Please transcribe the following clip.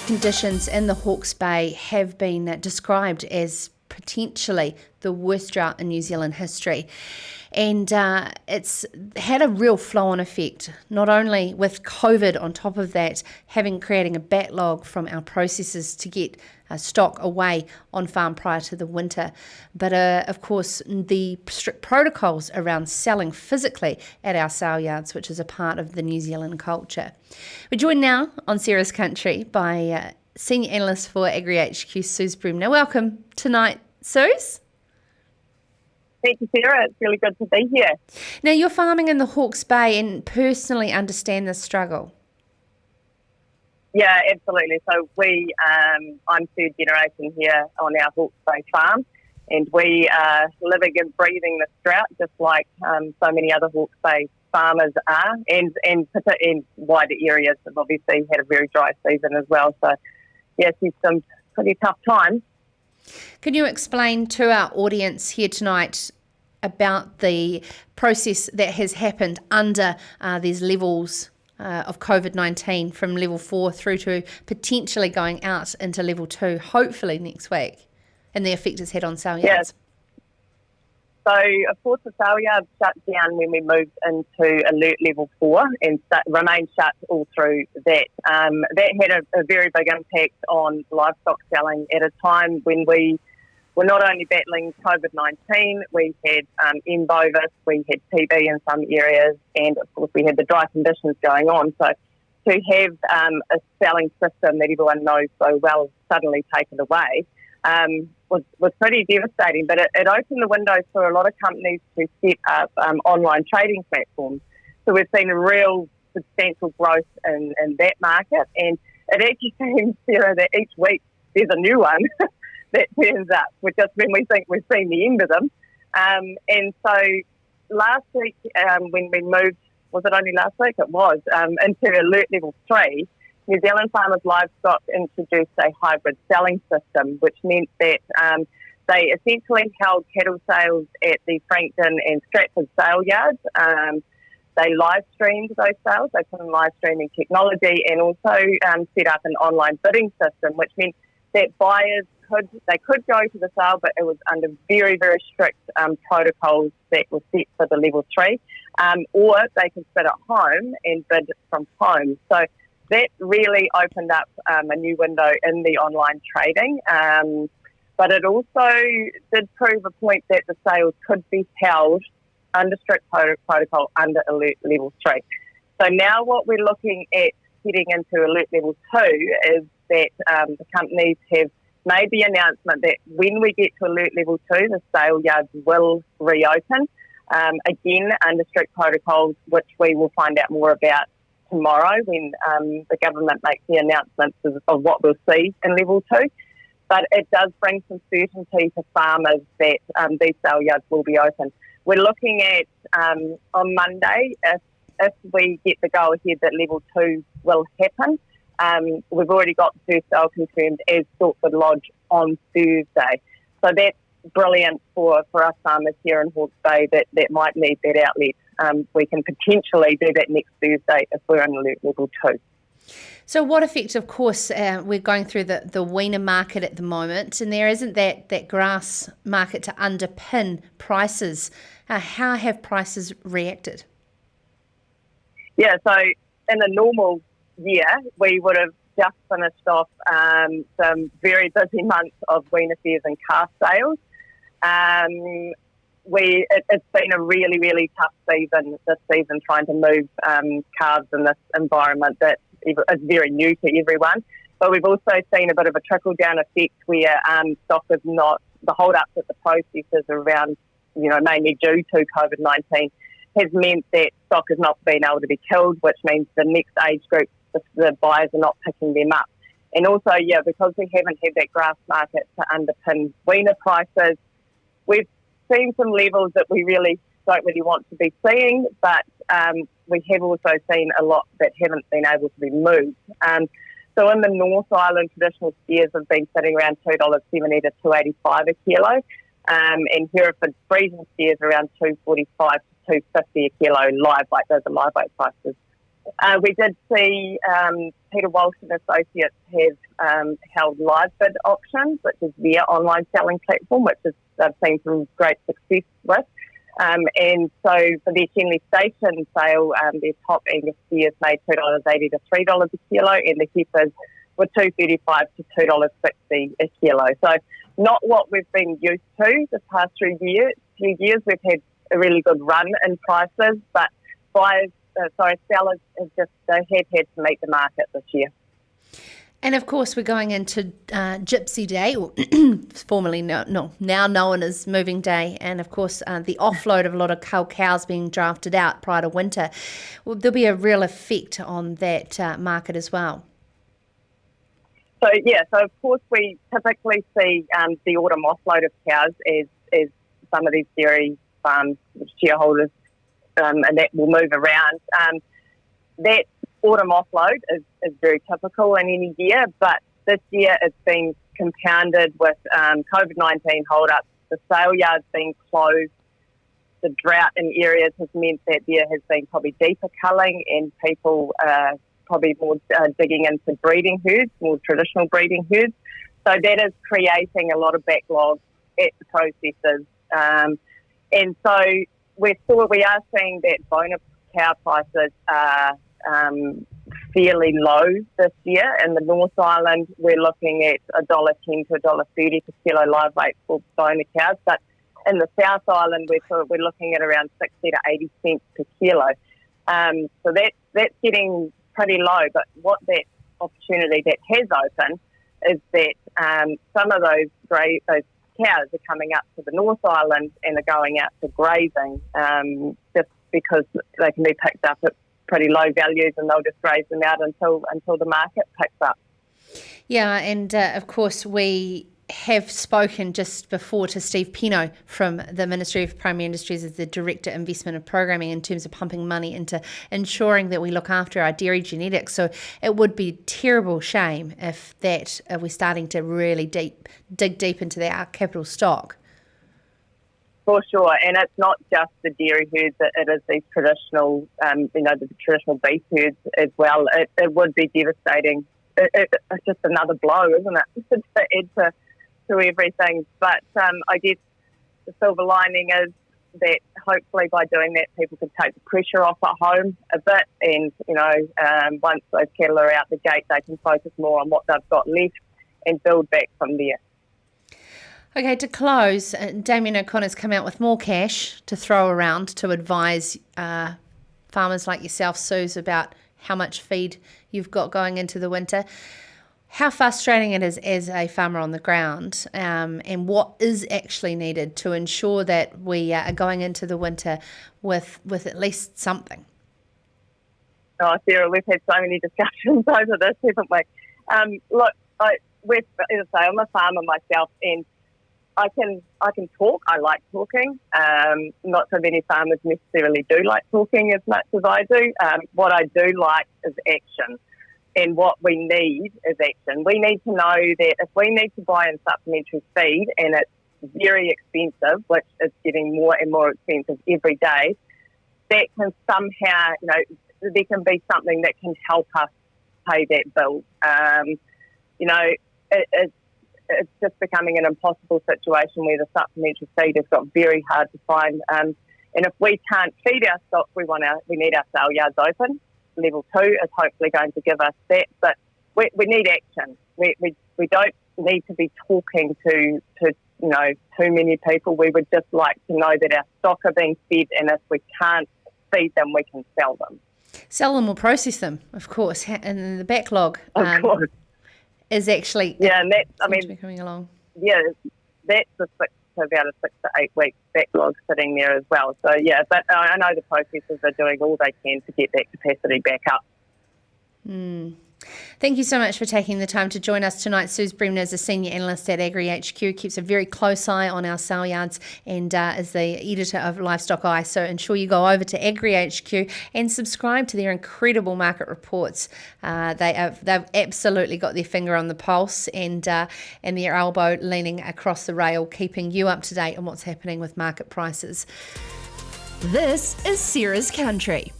conditions in the Hawke's Bay have been described as potentially the worst drought in New Zealand history. And it's had a real flow-on effect, not only with COVID on top of that, creating a backlog from our processors to get stock away on farm prior to the winter, but of course the strict protocols around selling physically at our sale yards, which is a part of the New Zealand culture. We're joined now on Sarah's Country by Senior Analyst for AgriHQ, Suz Bremner. Welcome tonight, Suz. Thank you, Sarah. It's really good to be here. Now, you're farming in the Hawke's Bay and personally understand this struggle. Yeah, absolutely. So I'm third generation here on our Hawke's Bay farm, and we are living and breathing this drought just like so many other Hawke's Bay farmers are, and in wider areas have obviously had a very dry season as well. So, yes, it's some pretty tough times. Can you explain to our audience here tonight about the process that has happened under these levels of COVID-19 from level 4 through to potentially going out into level 2, hopefully next week, and the effect it's had on sale yards? Yes. So, of course, the sale yards shut down when we moved into alert level 4 and remained shut all through that. That had a very big impact on livestock selling at a time when we were not only battling COVID-19, we had M. bovis, we had TB in some areas, and of course we had the dry conditions going on. So to have a selling system that everyone knows so well suddenly taken away was pretty devastating, but it opened the windows for a lot of companies to set up online trading platforms. So we've seen a real substantial growth in that market, and it actually seems, Sarah, that each week there's a new one that turns up, which is when we think we've seen the end of them. And so last week when we moved, was it only last week? It was, into alert level 3, New Zealand Farmers Livestock introduced a hybrid selling system, which meant that they essentially held cattle sales at the Frankton and Stratford sale yards. They live streamed those sales. They put in live streaming technology and also set up an online bidding system, which meant that buyers could go to the sale, but it was under very, very strict protocols that were set for the level 3, or they could sit at home and bid from home. So that really opened up a new window in the online trading, but it also did prove a point that the sales could be held under strict protocol under alert level 3. So now what we're looking at heading into alert level 2 is that the companies have made the announcement that when we get to alert level 2, the sale yards will reopen, again under strict protocols, which we will find out more about tomorrow when the government makes the announcements of what we'll see in level 2. But it does bring some certainty to farmers that these sale yards will be open. We're looking at on Monday, if we get the go-ahead that level 2 will happen, we've already got the first sale confirmed as Saltford Lodge on Thursday. So that's brilliant for us farmers here in Hawke's Bay that might need that outlet. We can potentially do that next Thursday if we're in alert level 2. So what effect, of course, we're going through the weaner market at the moment, and there isn't that grass market to underpin prices. How have prices reacted? Yeah, so in a normal year, we would have just finished off some very busy months of weaner fairs and calf sales. It's been a really, really tough season this season trying to move calves in this environment that is very new to everyone. But we've also seen a bit of a trickle-down effect where stock is not, the hold-ups at the processors around, mainly due to COVID-19, has meant that stock has not been able to be killed, which means the next age group, the buyers are not picking them up. And also, because we haven't had that grass market to underpin weaner prices, we've seen some levels that we really don't really want to be seeing, but we have also seen a lot that haven't been able to be moved. So in the North Island, traditional steers have been sitting around $2.70 to $2.85 a kilo, and Hereford freezing steers around $2.45 to $2.50 a kilo live, like those are live weight prices We did see Peter Walsh and Associates have held live bid auctions, which is their online selling platform, which they've seen some great success with. And so for their Shenley Station sale, their top Angus steers made $2.80 to $3 a kilo, and the heifers were $2.35 to $2.60 a kilo. So not what we've been used to the past few years. We've had a really good run in prices, but sellers have had to meet the market this year. And of course, we're going into Gypsy Day, or formerly now known as Moving Day, and of course the offload of a lot of cull cows being drafted out prior to winter. Well, there'll be a real effect on that market as well. So of course we typically see the autumn offload of cows as some of these dairy farms shareholders, and that will move around. That autumn offload is very typical in any year, but this year it's been compounded with COVID-19 hold-ups, the sale yards being closed, the drought in areas has meant that there has been probably deeper culling and people probably more digging into breeding herds, more traditional breeding herds. So that is creating a lot of backlog at the processors. And so we are seeing that bonus cow prices are fairly low this year. In the North Island, we're looking at $1.10 to $1.30 per kilo live weight for bonus cows, but in the South Island, we're looking at around 60 to 80 cents per kilo. So that's getting pretty low. But what that opportunity that has opened is that some of those cows are coming up to the North Island and are going out to grazing just because they can be picked up at pretty low values, and they'll just graze them out until the market picks up. Yeah, and of course we have spoken just before to Steve Pino from the Ministry of Primary Industries as the Director Investment and Programming in terms of pumping money into ensuring that we look after our dairy genetics. So it would be a terrible shame if we're starting to really dig deep into our capital stock. For sure, and it's not just the dairy herds, it is these traditional, the traditional beef herds as well. It would be devastating. It's just another blow, isn't it, to add to everything. But I guess the silver lining is that hopefully by doing that, people can take the pressure off at home a bit, and once those cattle are out the gate, they can focus more on what they've got left and build back from there. Okay, to close, Damien O'Connor's come out with more cash to throw around to advise farmers like yourself, Suz, about how much feed you've got going into the winter. How frustrating it is as a farmer on the ground, and what is actually needed to ensure that we are going into the winter with at least something. Oh, Sarah, we've had so many discussions over this, haven't we? Look, as I say, I'm a farmer myself, and I can talk. I like talking. Not so many farmers necessarily do like talking as much as I do. What I do like is action. And what we need is action. We need to know that if we need to buy in supplementary feed and it's very expensive, which is getting more and more expensive every day, that can somehow, there can be something that can help us pay that bill. It's just becoming an impossible situation where the supplementary feed has got very hard to find. And if we can't feed our stock, we need our sale yards open. Level 2 is hopefully going to give us that, but we need action. We don't need to be talking to too many people. We would just like to know that our stock are being fed, and if we can't feed them, we can sell them. Sell them or process them, of course. And the backlog is actually and that's coming along. Yeah, that's about a 6 to 8 week backlog sitting there as well. So but I know the processors are doing all they can to get that capacity back up. Thank you so much for taking the time to join us tonight. Suz Bremner is a senior analyst at AgriHQ, keeps a very close eye on our sale yards, and is the editor of Livestock Eye. So ensure you go over to AgriHQ and subscribe to their incredible market reports. They've absolutely got their finger on the pulse and their elbow leaning across the rail, keeping you up to date on what's happening with market prices. This is Sarah's Country.